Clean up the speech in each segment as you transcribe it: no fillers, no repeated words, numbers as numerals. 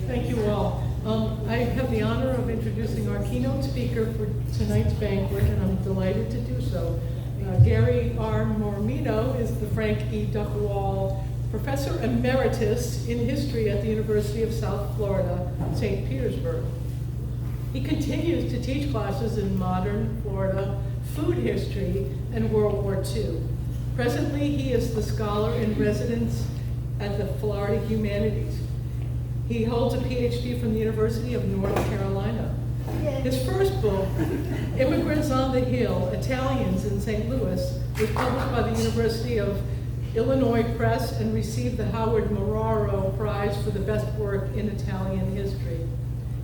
Thank you all. I have the honor of introducing our keynote speaker for tonight's banquet, and I'm delighted to do so. Gary R. Mormino is the Frank E. Duckwall Professor Emeritus in History at the University of South Florida, St. Petersburg. He continues to teach classes in modern Florida food history and World War II. Presently, he is the scholar in residence at the Florida Humanities. He holds a PhD from the University of North Carolina. His first book, Immigrants on the Hill, Italians in St. Louis, was published by the University of Illinois Press and received the Howard Moraro Prize for the best work in Italian history.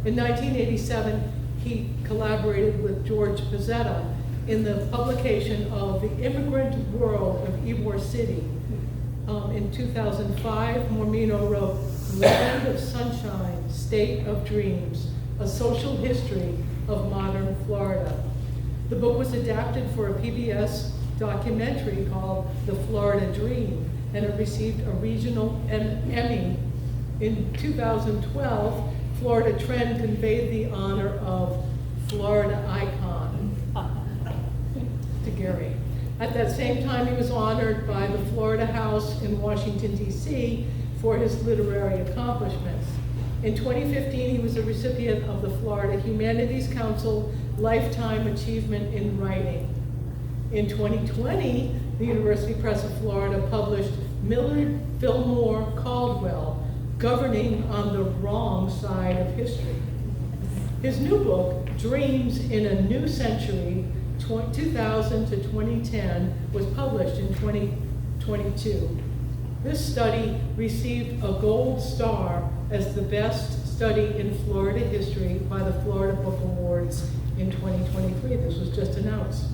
In 1987, he collaborated with George Pizzetta in the publication of The Immigrant World of Ybor City. In 2005, Mormino wrote Land of Sunshine, State of Dreams, A Social History of Modern Florida. The book was adapted for a PBS documentary called The Florida Dream, and it received a regional Emmy. In 2012, Florida Trend conveyed the honor of Florida Icon to Gary. At that same time, he was honored by the Florida House in Washington, D.C. for his literary accomplishments. In 2015, he was a recipient of the Florida Humanities Council Lifetime Achievement in Writing. In 2020, the University Press of Florida published Millard Fillmore Caldwell, Governing on the Wrong Side of History. His new book, Dreams in a New Century, 2000 to 2010, was published in 2022. This study received a gold star as the best study in Florida history by the Florida Book Awards in 2023. This was just announced.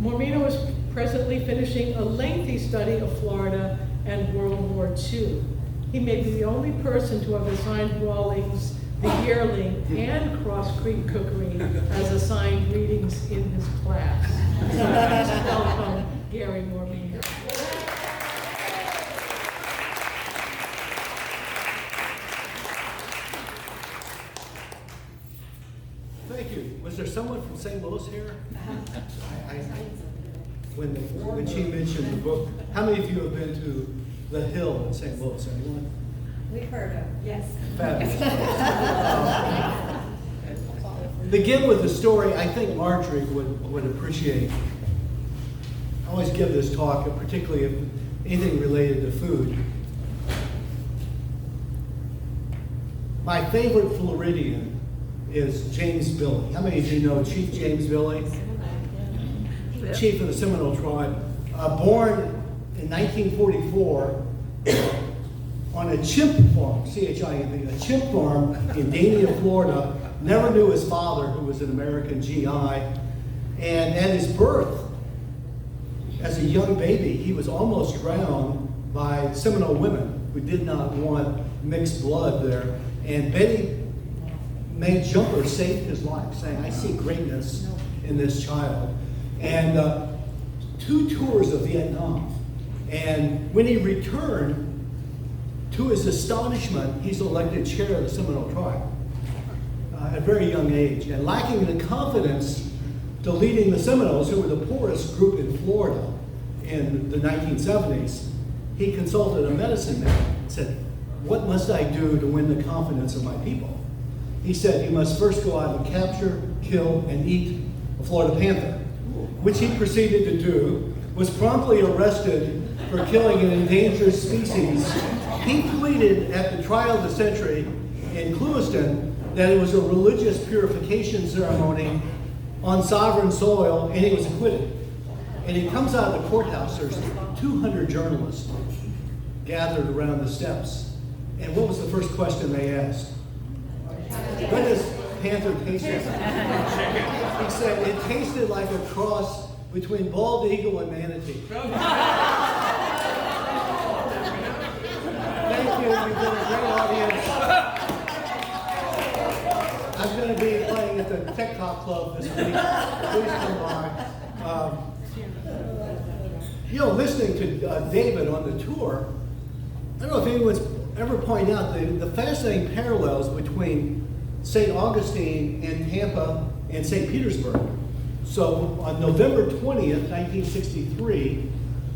Mormino is presently finishing a lengthy study of Florida and World War II. He may be the only person to have assigned Rawlings The Yearling and Cross Creek Cookery as assigned readings in his class. So please welcome Gary Mormino. Thank you. Was there someone from St. Louis here? When she mentioned the book, how many of you have been to the Hill in St. Louis? Anyone? We've heard of, yes. Fabulous. Begin with the story I think Marjorie would appreciate. I always give this talk, particularly if anything related to food. My favorite Floridian is James Billy. How many of you know Chief James Billy? Chief of the Seminole tribe. Born in 1944 on a chimp farm, C-H-I-M-P, a chimp farm in Dania, Florida. Never knew his father, who was an American GI. And at his birth, as a young baby, he was almost drowned by Seminole women who did not want mixed blood there. And Betty Mae Jumper saved his life, saying, I see greatness in this child. And 2 tours of Vietnam. And when he returned, to his astonishment, he's elected chair of the Seminole tribe at a very young age. And lacking the confidence to leading the Seminoles, who were the poorest group in Florida in the 1970s, he consulted a medicine man and said, what must I do to win the confidence of my people? He said, you must first go out and capture, kill, and eat a Florida panther, which he proceeded to do, was promptly arrested for killing an endangered species. He pleaded at the trial of the century in Clewiston that it was a religious purification ceremony on sovereign soil, and he was acquitted. And he comes out of the courthouse, there's 200 journalists gathered around the steps. And what was the first question they asked? What does panther taste like? He said, it tasted like a cross between bald eagle and manatee. Thank you, you've been a great audience. I'm going to be playing at the Tech Talk Club this week. Please come by. Listening to David on the tour, I don't know if anyone's ever point out the fascinating parallels between St. Augustine and Tampa and St. Petersburg. So on November 20th, 1963,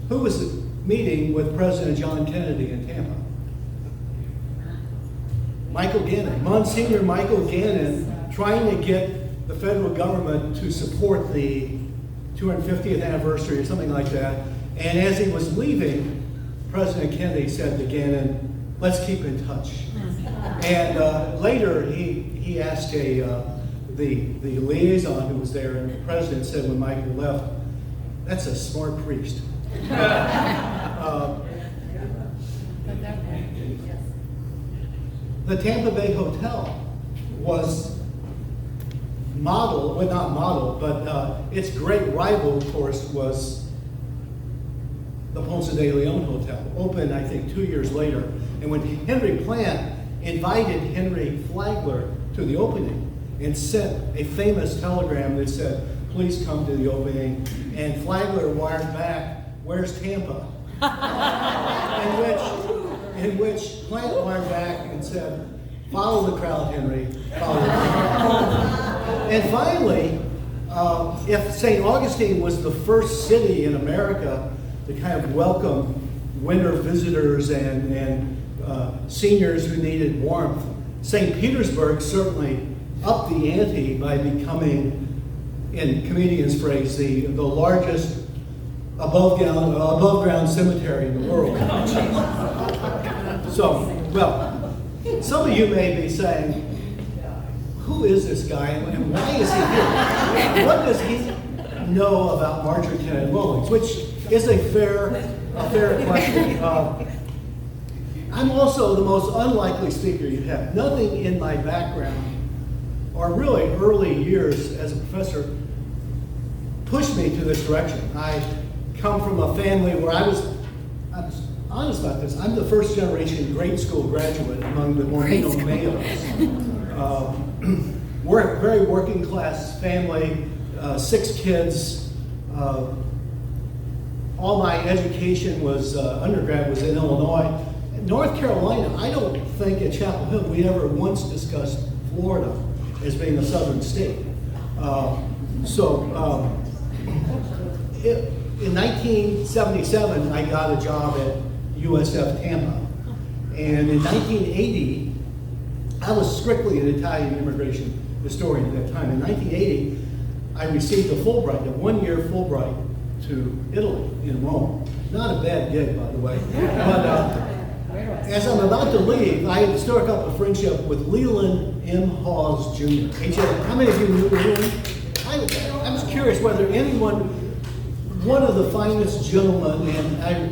who was meeting with President John Kennedy in Tampa? Michael Gannon, Monsignor Michael Gannon, trying to get the federal government to support the 250th anniversary or something like that. And as he was leaving, President Kennedy said to Gannon, "Let's keep in touch." And later he asked the liaison who was there, and the president said when Michael left, "That's a smart priest." The Tampa Bay Hotel was model, well not model, but its great rival, of course, was the Ponce de Leon Hotel, opened I think 2 years later. And when Henry Plant invited Henry Flagler to the opening and sent a famous telegram that said, "Please come to the opening," and Flagler wired back, "Where's Tampa?" in which Plant wired back and said, "Follow the crowd, Henry, follow the crowd." And finally, if St. Augustine was the first city in America to kind of welcome winter visitors and seniors who needed warmth, St. Petersburg certainly upped the ante by becoming, in comedian's phrase, the largest above ground cemetery in the world. So, well, some of you may be saying, who is this guy and why is he here? What does he know about Marjorie Kennedy Rawlings? Which is a fair question. I'm also the most unlikely speaker you have. Nothing in my background or really early years as a professor pushed me to this direction. I come from a family where I was honest about this. I'm the first generation grade school graduate among the Mormino males. We're a very working class family, 6 kids. All my education was, undergrad was in Illinois. North Carolina, I don't think at Chapel Hill we ever once discussed Florida as being a southern state. In 1977, I got a job at USF Tampa. And in 1980, I was strictly an Italian immigration historian at that time. In 1980, I received a Fulbright, a 1-year Fulbright to Italy in Rome. Not a bad gig, by the way. But as I'm about to leave, I had struck up a friendship with Leland M. Hawes Jr. How many of you knew Leland? I was curious whether one of the finest gentlemen, and I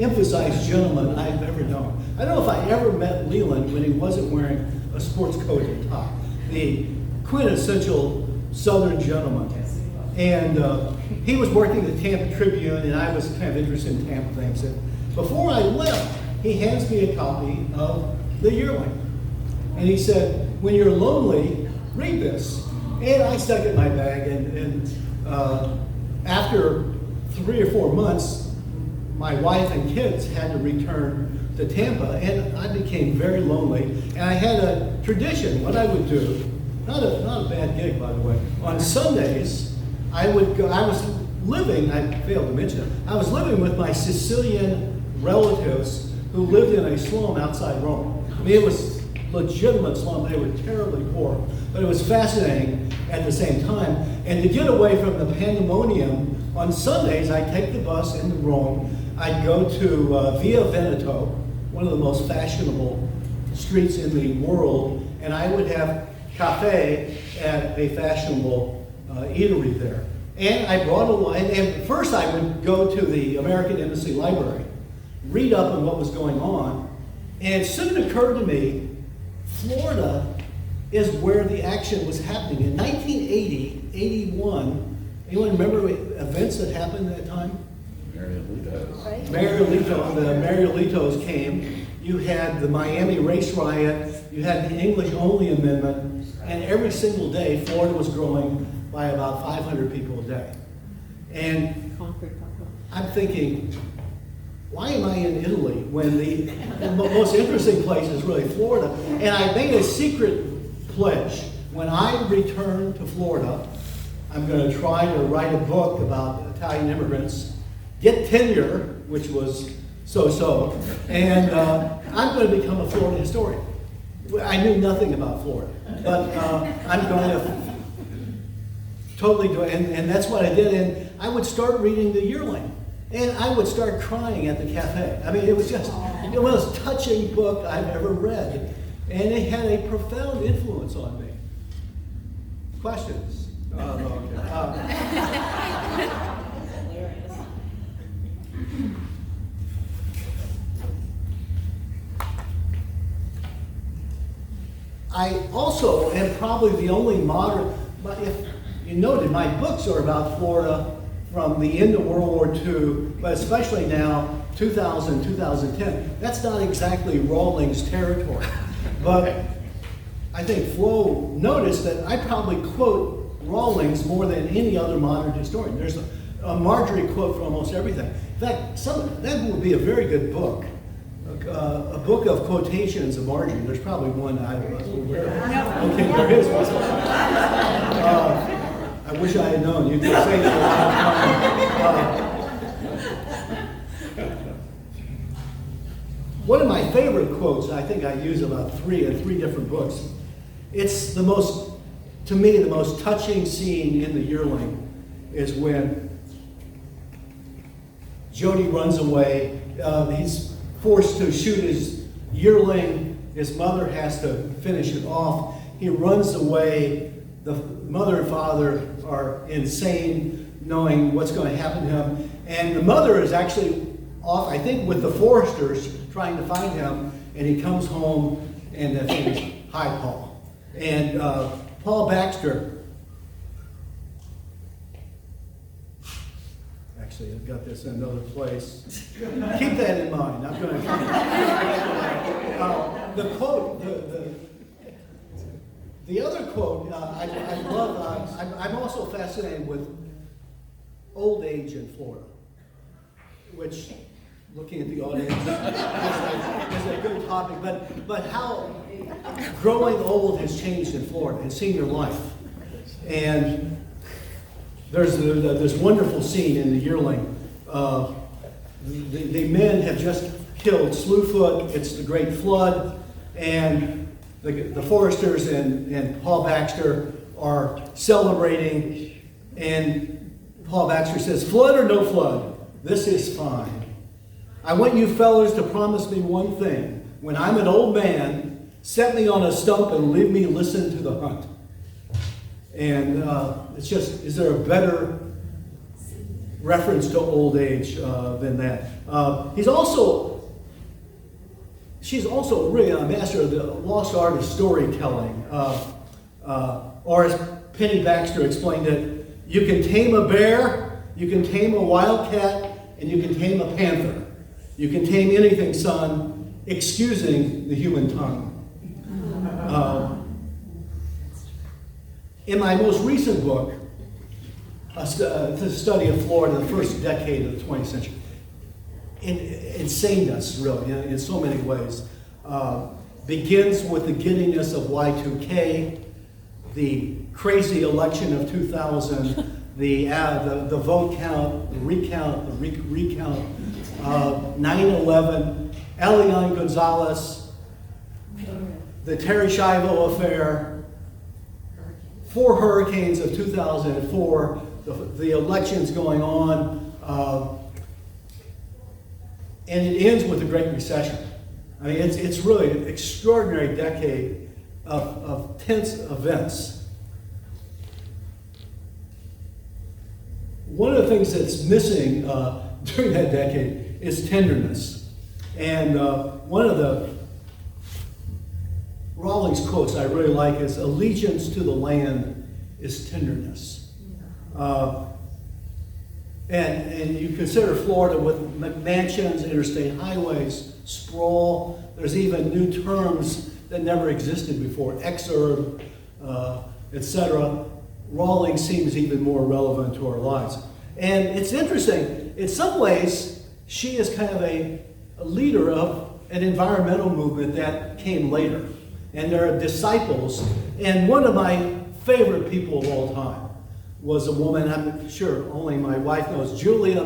emphasize gentlemen, I've ever known. I don't know if I ever met Leland when he wasn't wearing a sports coat and top. The quintessential Southern gentleman. And he was working at the Tampa Tribune, and I was kind of interested in Tampa things. And before I left, he hands me a copy of the Yearling. And he said, "When you're lonely, read this." And I stuck it in my bag, and after 3 or 4 months, my wife and kids had to return to Tampa, and I became very lonely. And I had a tradition, what I would do, not a bad gig, by the way. On Sundays, I would go, I was living with my Sicilian relatives who lived in a slum outside Rome. I mean, it was legitimate slum. They were terribly poor, but it was fascinating at the same time. And to get away from the pandemonium, on Sundays, I'd take the bus into Rome. I'd go to Via Veneto, one of the most fashionable streets in the world, and I would have cafe at a fashionable eatery there. And I brought and first I would go to the American Embassy Library, read up on what was going on, and it soon occurred to me, Florida is where the action was happening. In 1980, 81, anyone remember events that happened at that time? The Mariolitos came. You had the Miami race riot. You had the English-only amendment. And every single day, Florida was growing by about 500 people a day. And I'm thinking, why am I in Italy when the most interesting place is really Florida? And I made a secret pledge. When I return to Florida, I'm going to try to write a book about Italian immigrants, get tenure, which was so-so, and I'm going to become a Florida historian. I knew nothing about Florida, but I'm going to totally do it, and that's what I did. And I would start reading the Yearling, and I would start crying at the cafe. I mean, it was just the most touching book I've ever read, and it had a profound influence on me. Questions? No, okay. I also am probably the only modern, but if you noted, my books are about Florida from the end of World War II, but especially now, 2000, 2010. That's not exactly Rawlings territory. But I think Flo noticed that I probably quote Rawlings more than any other modern historian. There's a Marjorie quote for almost everything. In fact, that would be a very good book. A book of quotations of Marjorie. There's probably one I was aware of. Okay, there is one. I wish I had known. You could say that a lot of times. One of my favorite quotes, I think I use about three in three different books. It's the most, to me, the most touching scene in the Yearling is when Jody runs away. He's forced to shoot his yearling. His mother has to finish it off. He runs away. The mother and father are insane, knowing what's going to happen to him. And the mother is actually off, I think, with the foresters trying to find him. And he comes home, and I think it's, hi, Paul. And Paul Baxter, actually, I've got this in another place. Keep that in mind. I'm going to the quote, the other quote, I love, I'm also fascinated with old age in Florida, which, looking at the audience, is a good topic, but how growing old has changed in Florida and senior life. And there's this wonderful scene in the Yearling. The men have just killed Slewfoot. It's the Great Flood, and the foresters and Paul Baxter are celebrating. And Paul Baxter says, "Flood or no flood, this is fine. I want you fellas to promise me one thing. When I'm an old man, set me on a stump and leave me listen to the hunt." And it's just, is there a better reference to old age than that? She's also really a master of the lost art of storytelling. Or as Penny Baxter explained it, you can tame a bear, you can tame a wildcat, and you can tame a panther. You can tame anything, son, excusing the human tongue. In my most recent book, the study of Florida, the first decade of the 20th century, insaneness, really, in so many ways. Begins with the giddiness of Y2K, the crazy election of 2000, the vote count, the recount, 9/11, Elian Gonzalez, the Terry Schiavo affair, 4 hurricanes of 2004, the elections going on, and it ends with the Great Recession. I mean, it's really an extraordinary decade of tense events. One of the things that's missing during that decade is tenderness. And one of the Rawlings quotes I really like is, "Allegiance to the land is tenderness." And you consider Florida with mansions, interstate highways, sprawl. There's even new terms that never existed before, exurb, etc. Rawlings seems even more relevant to our lives. And it's interesting, in some ways, she is kind of a leader of an environmental movement that came later. And they're disciples. And one of my favorite people of all time was a woman, I'm sure only my wife knows, Julia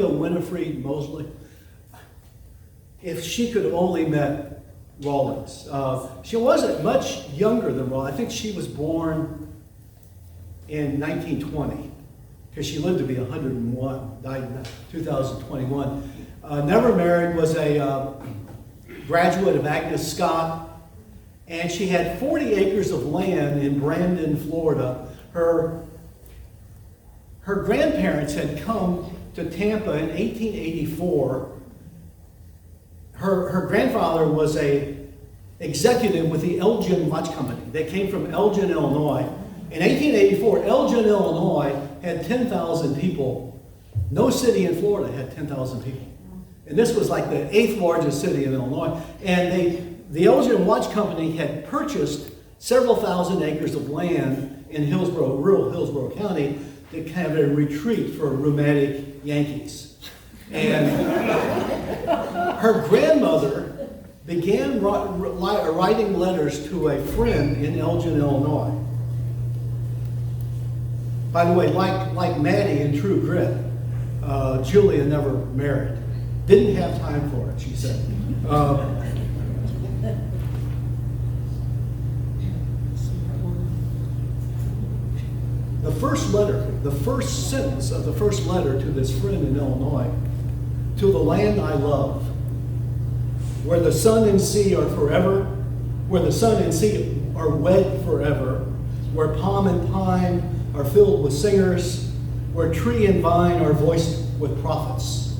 Winifred Mosley. If she could have only met Rawlings. She wasn't much younger than Rawlings. I think she was born in 1920, because she lived to be 101, died in 2021. Never married, was a graduate of Agnes Scott, and she had 40 acres of land in Brandon, Florida. Her grandparents had come to Tampa in 1884. Her grandfather was a executive with the Elgin Watch Company. They came from Elgin, Illinois. In 1884, Elgin, Illinois had 10,000 people. No city in Florida had 10,000 people. And this was like the 8th largest city in Illinois. And the Elgin Watch Company had purchased several thousand acres of land in Hillsborough, rural Hillsborough County, to kind of a retreat for rheumatic Yankees. And her grandmother began writing letters to a friend in Elgin, Illinois. By the way, like Maddie in True Grit, Julia never married. Didn't have time for it, she said. The first letter, the first sentence of the first letter to this friend in Illinois: "To the land I love, where the sun and sea are forever, where the sun and sea are wed forever, where palm and pine are filled with singers, where tree and vine are voiced with prophets."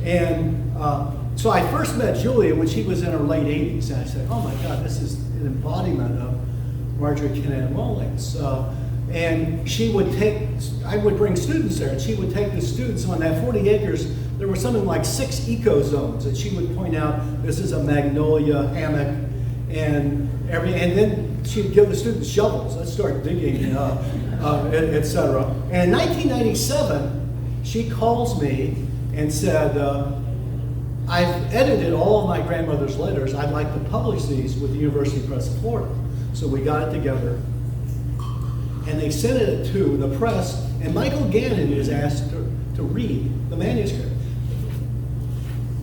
And so I first met Julia when she was in her late 80s, and I said, oh my God, this is an embodiment of Marjorie Kinnan Rawlings. And I would bring students there, and she would take the students on that 40 acres. There were something like 6 eco zones that she would point out, this is a magnolia hammock, and then she'd give the students shovels. Let's start digging, etc. And in 1997, she calls me and said, I've edited all of my grandmother's letters. I'd like to publish these with the University Press of Florida. So we got it together, and they sent it to the press, and Michael Gannon is asked to read the manuscript.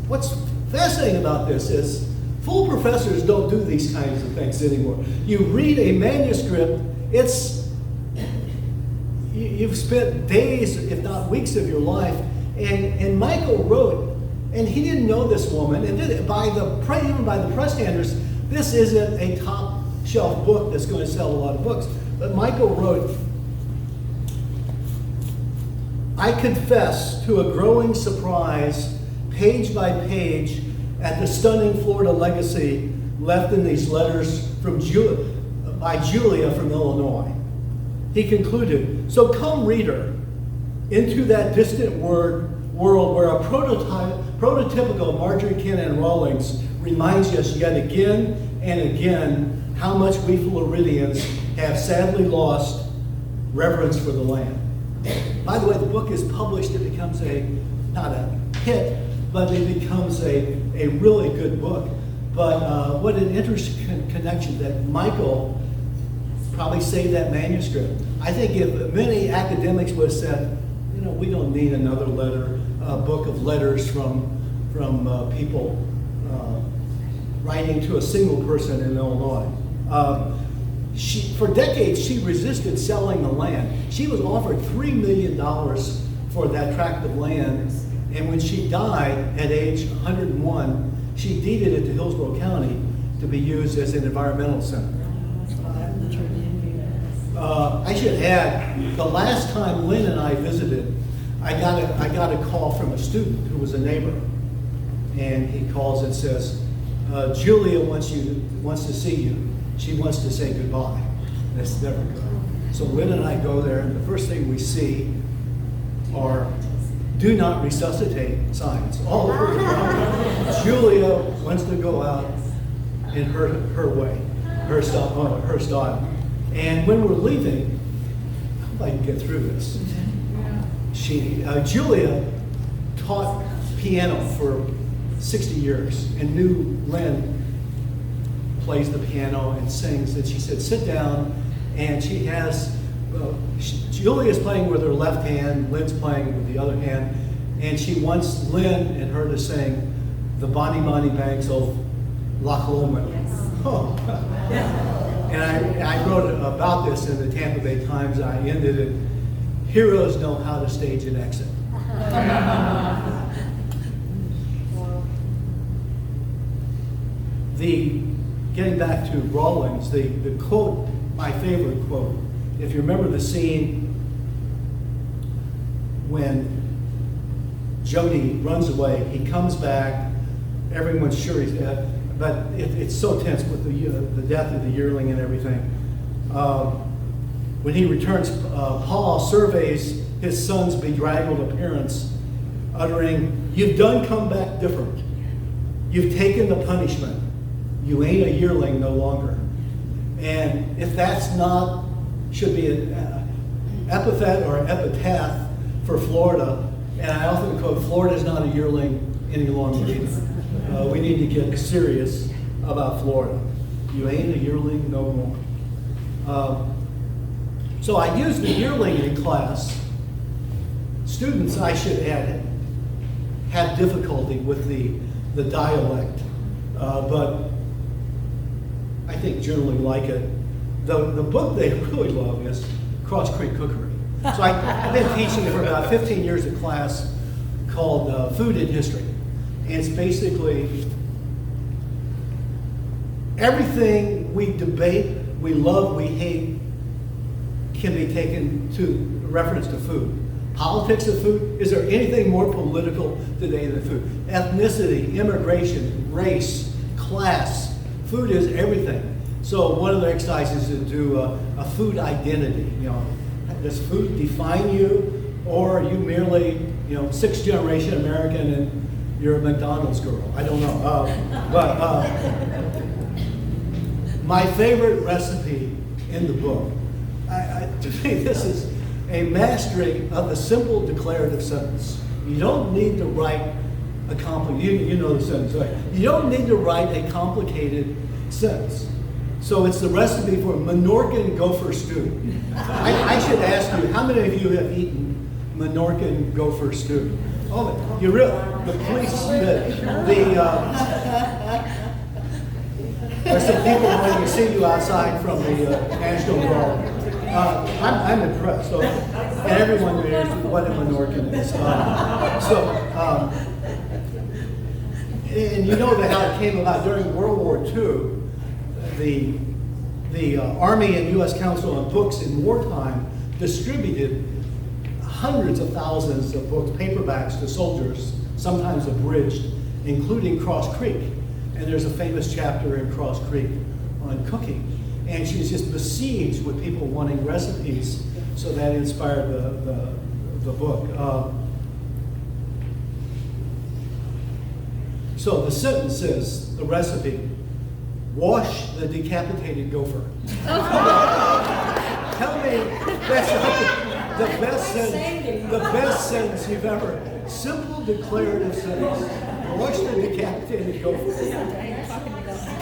What's fascinating about this is full professors don't do these kinds of things anymore. You read a manuscript, you've spent days, if not weeks of your life, and Michael wrote, and he didn't know this woman, and even by the press standards, this isn't a top shelf book that's going to sell a lot of books. But Michael wrote, I confess to a growing surprise, page by page, at the stunning Florida legacy left in these letters by Julia from Illinois. He concluded, so come reader, into that distant world where a prototypical Marjorie Kinnan Rawlings reminds us yet again and again how much we Floridians have sadly lost reverence for the land. By the way, the book is published. It becomes not a hit, but it becomes a really good book. But what an interesting connection that Michael probably saved that manuscript. I think if many academics would have said, we don't need another book of letters from people writing to a single person in Illinois. For decades, she resisted selling the land. She was offered $3 million for that tract of land, and when she died at age 101, she deeded it to Hillsborough County to be used as an environmental center. I should add, the last time Lynn and I visited, I got a call from a student who was a neighbor, and he calls and says, Julia wants to see you. She wants to say goodbye. That's never good. So Lynn and I go there, and the first thing we see are do not resuscitate signs all over the ground. Julia wants to go out in her way, her style. And when we're leaving, I hope I can get through this. Julia taught piano for 60 years and knew Lynn plays the piano and sings. And she said, sit down. And she has, Julie is playing with her left hand, Lynn's playing with the other hand. And she wants Lynn and her to sing the Bonnie Bonnie Banks of Loch Lomond. Yes. Oh. And I wrote about this in the Tampa Bay Times. I ended it, heroes know how to stage an exit. Getting back to Rawlings, the quote, my favorite quote, if you remember the scene when Jody runs away, he comes back, everyone's sure he's dead, but it's so tense with the death of the yearling and everything. When he returns, Paul surveys his son's bedraggled appearance, uttering, "You've done come back different. You've taken the punishment. You ain't a yearling no longer." And if that's not, should be an epithet or an epitaph for Florida, and I often quote, Florida's not a yearling any longer either. We need to get serious about Florida. You ain't a yearling no more. So I use the yearling in class. Students, I should add, have difficulty with the dialect, but I think generally like it. The book they really love is Cross Creek Cookery. So I've been teaching for about 15 years a class called Food in History. And it's basically everything we debate, we love, we hate, can be taken to reference to food. Politics of food, is there anything more political today than food? Ethnicity, immigration, race, class, food is everything. So one of the exercises is to do a food identity. You know, does food define you, or are you merely, sixth generation American and you're a McDonald's girl? I don't know. But my favorite recipe in the book, to me, this is a mastery of the simple declarative sentence. You don't need to write a complicated, you know the sentence, right? You don't need to write a complicated sentence. So it's the recipe for Menorcan gopher stew. I should ask you, how many of you have eaten Menorcan gopher stew? Oh, you really, the police, there's some people when you see you outside from the National Guard. I'm impressed. So, and everyone knows what a Menorcan is. And you know how it came about during World War II. The Army and U.S. Council on Books in wartime distributed hundreds of thousands of books, paperbacks to soldiers, sometimes abridged, including Cross Creek. And there's a famous chapter in Cross Creek on cooking. And she's just besieged with people wanting recipes, so that inspired the book. So the sentence is, the recipe, wash the decapitated gopher. Tell me that's not the best sentence you've ever, simple declarative sentence. Wash the decapitated gopher.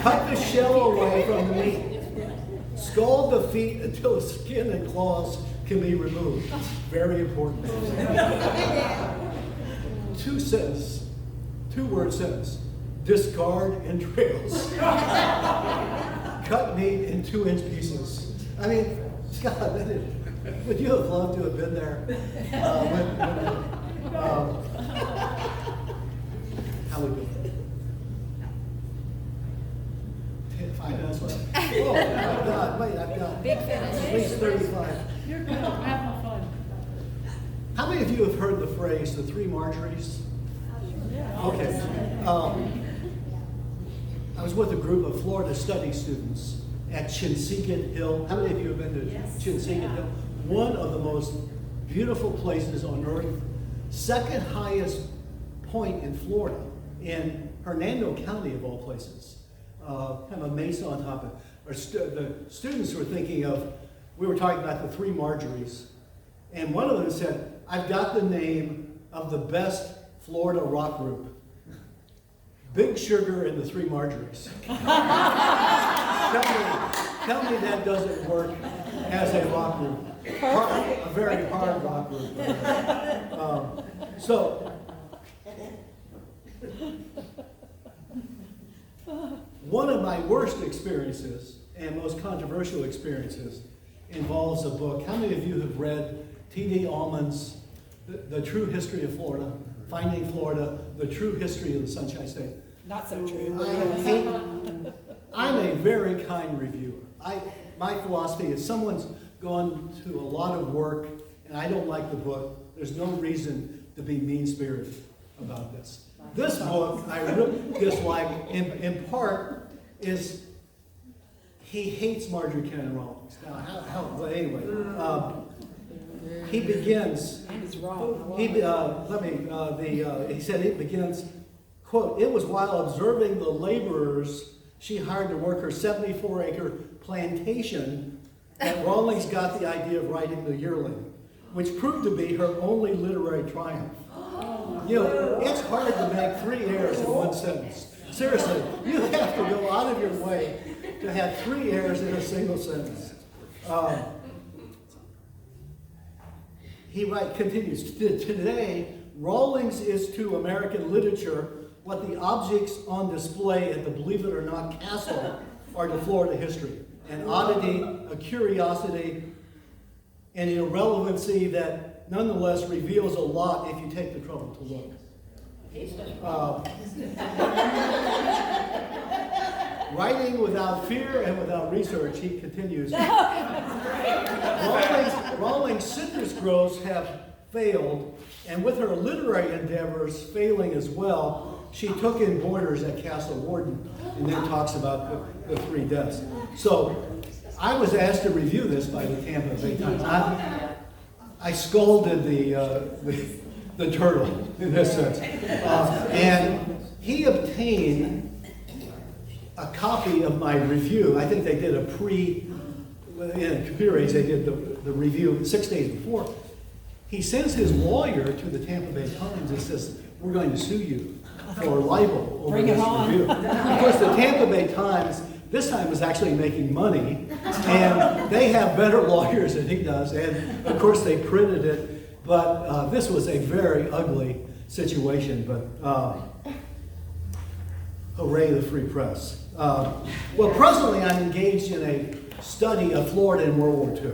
Cut the shell away from the meat. Scald the feet until the skin and claws can be removed. Very important. Two-word sentence. Discard entrails. Cut meat in 2-inch pieces. I mean, Scott, would you have loved to have been there? How would you? 5 minutes left. Oh my God! Wait, I've got Big finish. at least 35. You're good, having fun. How many of you have heard the phrase "the three Marjories"? Okay. I was with a group of Florida study students at Chinsegut Hill. How many of you have been to Chinsegut Hill? One of the most beautiful places on earth. Second highest point in Florida, in Hernando County of all places. Kind of a mesa on top of it. The students were thinking of, we were talking about the three Marjories, and one of them said, I've got the name of the best Florida rock group. Big Sugar and the Three Marjories. Tell me that doesn't work as a rock group. A very hard rock group. So, one of my worst experiences and most controversial experiences involves a book. How many of you have read T.D. Allman's The True History of Florida, Finding Florida, The True History of the Sunshine State? Not so true. I'm a very kind reviewer. My philosophy is someone's gone to a lot of work and I don't like the book. There's no reason to be mean-spirited about this. This book I really dislike in part is he hates Marjorie Kennedy Rawlings. Now, but anyway, he begins. And he's wrong. He said it begins, quote, "It was while observing the laborers she hired to work her 74-acre plantation that Rawlings got the idea of writing The Yearling, which proved to be her only literary triumph." You know, it's hard to make 3 errors in one sentence. Seriously, you have to go out of your way to have 3 errors in a single sentence. He continues, "Today, Rawlings is to American literature what the objects on display at the Believe It or Not Castle are to Florida history. An oddity, a curiosity, an irrelevancy that nonetheless reveals a lot if you take the trouble to look." Writing without fear and without research, he continues. Rawlings' citrus groves have failed, and with her literary endeavors failing as well, she took in boarders at Castle Warden, and then talks about the 3 deaths. So, I was asked to review this by the Tampa Bay Times. I scolded the turtle in this sense, and he obtained a copy of my review. I think they did in computer age, they did the review 6 days before. He sends his lawyer to the Tampa Bay Times and says, "We're going to sue you for libel over Bring it this on." review." Of course, the Tampa Bay Times this time is actually making money, and they have better lawyers than he does, and of course they printed it, but this was a very ugly situation, but hooray the free press. Well, presently I'm engaged in a study of Florida in World War II.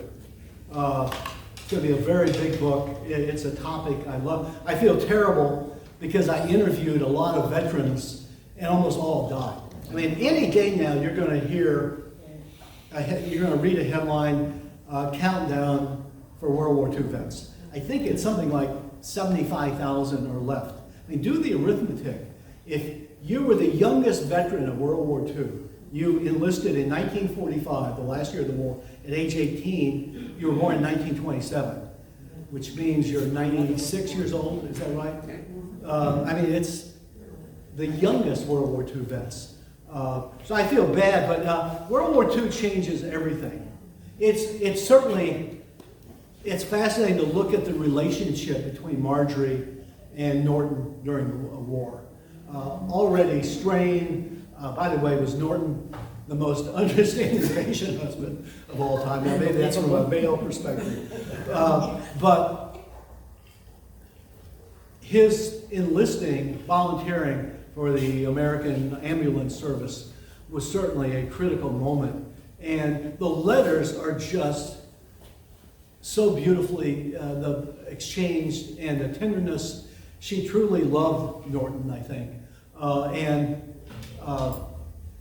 It's going to be a very big book. It's a topic I love. I feel terrible because I interviewed a lot of veterans and almost all died. I mean, any day now you're going to hear, you're going to read a headline, countdown for World War II vets. I think it's something like 75,000 are left. I mean, do the arithmetic. If you were the youngest veteran of World War II, you enlisted in 1945, the last year of the war, at age 18, you were born in 1927, which means you're 96 years old, is that right? I mean, it's the youngest World War II vets. So I feel bad, but World War II changes everything. It's certainly, it's fascinating to look at the relationship between Marjorie and Norton during the war. Already strained. By the way, was Norton the most understanding patient husband of all time? Now, maybe that's from a male perspective. But his enlisting, volunteering for the American Ambulance Service was certainly a critical moment. And the letters are just so beautifully the exchanged and the tenderness. She truly loved Norton, I think.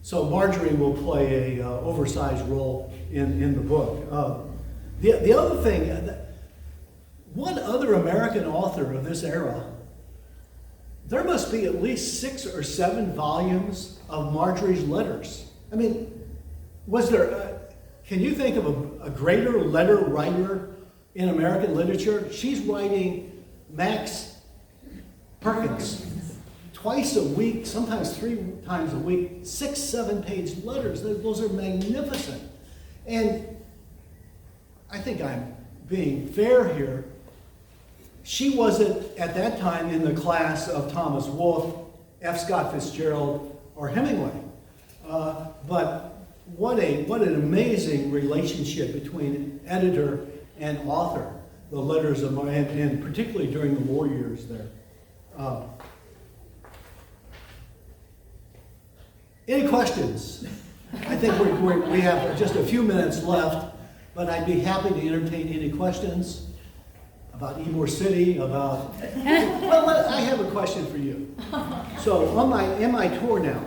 So Marjorie will play a oversized role in the book. The other thing, what other American author of this era, there must be at least 6 or 7 volumes of Marjorie's letters. I mean, was there, can you think of a greater letter writer in American literature? She's writing Max Perkins twice a week, sometimes 3 times a week, 6, 7-page letters. Those are magnificent. And I think I'm being fair here. she wasn't at that time in the class of Thomas Wolfe, F. Scott Fitzgerald, or Hemingway. But what an amazing relationship between editor and author, the letters of Mark, and particularly during the war years there. Any questions? I think we have just a few minutes left, but I'd be happy to entertain any questions about Ybor City, about... Well, I have a question for you. So in my tour now,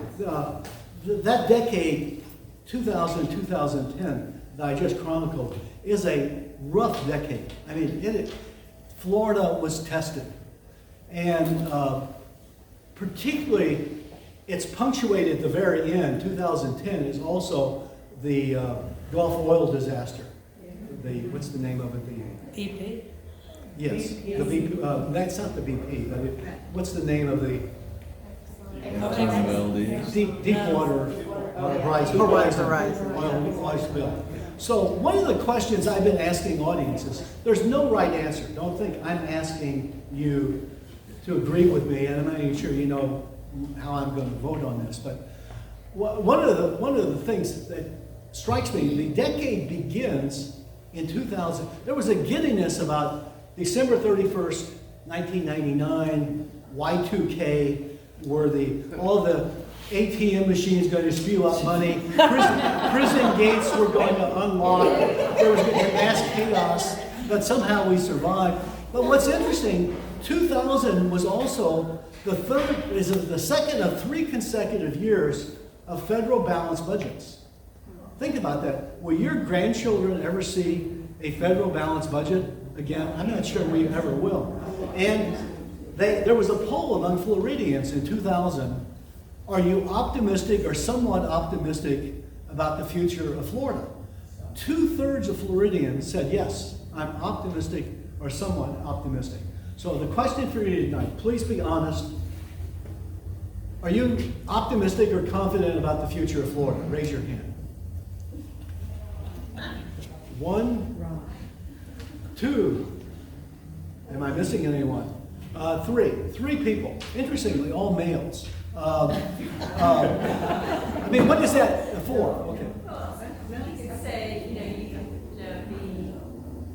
that decade, 2000, 2010, that I just chronicled, is a rough decade. I mean, Florida was tested. And particularly, it's punctuated the very end. 2010 is also the Gulf oil disaster. What's the name of it? BP? Yes, the BP, that's not the BP, but what's the name of the Deepwater Horizon oil spill? So one of the questions I've been asking audiences, there's no right answer. Don't think I'm asking you to agree with me, and I'm not even sure you know how I'm going to vote on this. But one of the things that strikes me, the decade begins in 2000. There was a giddiness about December 31st, 1999, Y2K, were all the ATM machines going to spew out money, prison gates were going to unlock, there was going to be mass chaos, but somehow we survived. But what's interesting, 2000 was also the second of 3 consecutive years of federal balanced budgets. Think about that. Will your grandchildren ever see a federal balanced budget again? I'm not sure we ever will. And there was a poll among Floridians in 2000. Are you optimistic or somewhat optimistic about the future of Florida? 2/3 of Floridians said, yes, I'm optimistic or somewhat optimistic. So the question for you tonight, please be honest. Are you optimistic or confident about the future of Florida? Raise your hand. 1, 2. Am I missing anyone? 3 people. Interestingly, all males. I mean, what is that for? Okay. You could say, you can be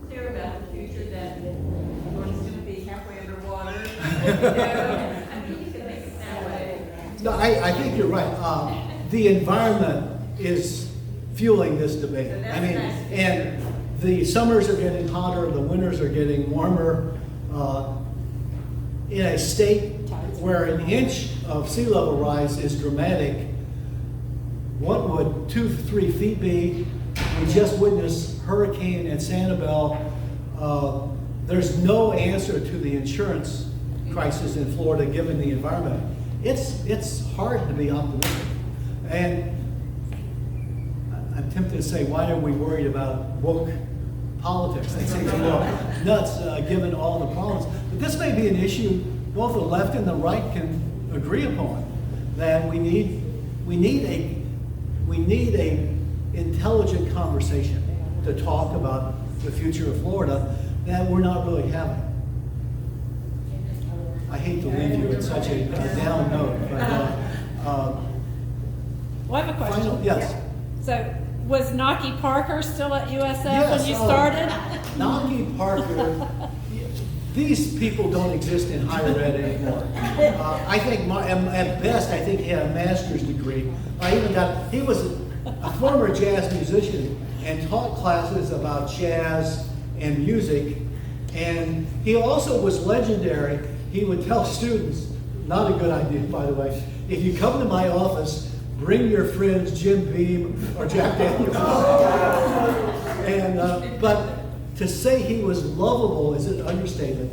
clear about the future that we're going to be halfway underwater. I mean, you could make it that way. No, I think you're right. The environment is fueling this debate. So I mean, nice. and the summers are getting hotter, the winters are getting warmer. In a state where an inch of sea level rise is dramatic, what would 2 to 3 feet be? We just witnessed hurricane at Sanibel. There's no answer to the insurance crisis in Florida given the environment. It's hard to be optimistic. And I'm tempted to say, why are we worried about woke politics? They seem a little nuts given all the problems. But this may be an issue both the left and the right can agree upon, that we need a intelligent conversation to talk about the future of Florida that we're not really having. I hate to leave you in such a down note, but Well, I have a question. final, yes. So, was Naki Parker still at USF Yes, when you started? Naki Parker, these people don't exist in higher ed anymore. I think, at best, I think he had a master's degree. He was a former jazz musician and taught classes about jazz and music. And he also was legendary. He would tell students, not a good idea, by the way, if you come to my office, bring your friends Jim Beam or Jack Daniels. And, but to say he was lovable is an understatement.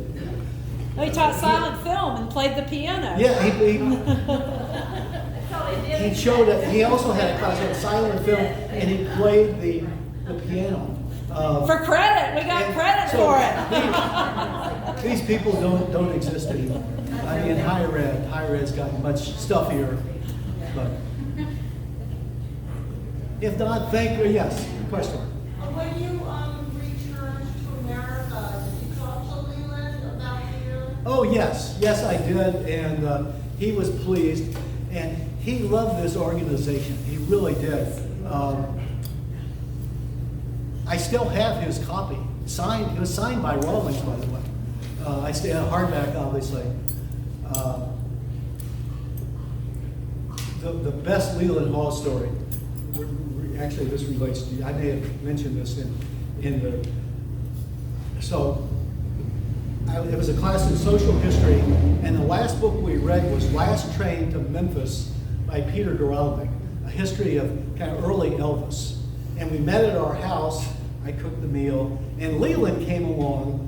Oh, he taught silent film and played the piano. Yeah, That's all they did. he showed it. He also had a class on silent film, and he played the piano. For credit, we got And credit so for it. These people don't exist anymore. I mean, higher ed's gotten much stuffier. But if not, thank you. Yes, question. When you returned to America, did you talk to Leland about Oh, yes, yes, I did, and he was pleased, and he loved this organization. He really did. I still have his copy, signed. It was signed by Rawlings, by the way. I still have hardback, obviously. The best Leland Hall story. Actually, this relates to you. I may have mentioned this in the. So, it was a class in social history, and the last book we read was Last Train to Memphis by Peter Geraldic, a history of kind of early Elvis. And we met at our house. I cooked the meal, and Leland came along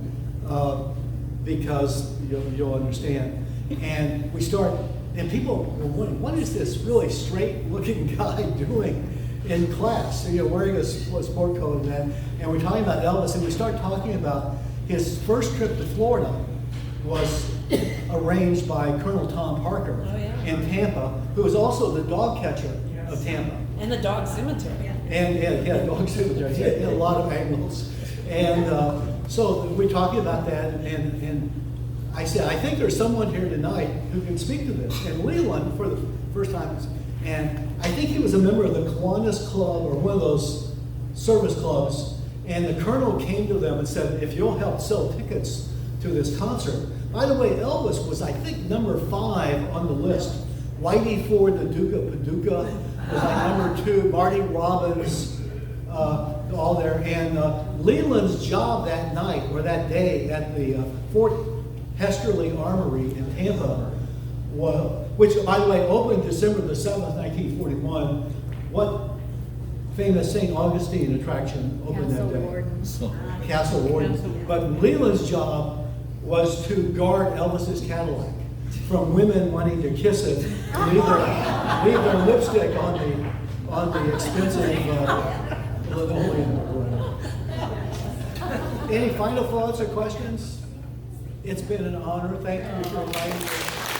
because you'll understand. And we start, and people were wondering, what is this really straight-looking guy doing in class? Wearing a sport coat and that. And we're talking about Elvis, and we start talking about his first trip to Florida was arranged by Colonel Tom Parker in Tampa, who was also the dog catcher of Tampa. And the dog cemetery. And yeah, dog cemetery. He had a lot of angles. And so we're talking about that, and I said, I think there's someone here tonight who can speak to this. And Leland, for the first time, and I think he was a member of the Kiwanis Club or one of those service clubs. And the colonel came to them and said, if you'll help sell tickets to this concert. By the way, Elvis was, I think, number 5 on the list. Whitey Ford, the Duke of Paducah, was like number 2. Marty Robbins, all there. And Leland's job that night, or that day, at the Fort Hesterly Armory in Tampa, which, by the way, opened December the 7th, 1941. What famous St. Augustine attraction opened that day? Castle Warden. But Leland's job was to guard Elvis's Cadillac from women wanting to kiss it, leave their lipstick on the expensive linoleum. Any final thoughts or questions? It's been an honor. Thank you for inviting me.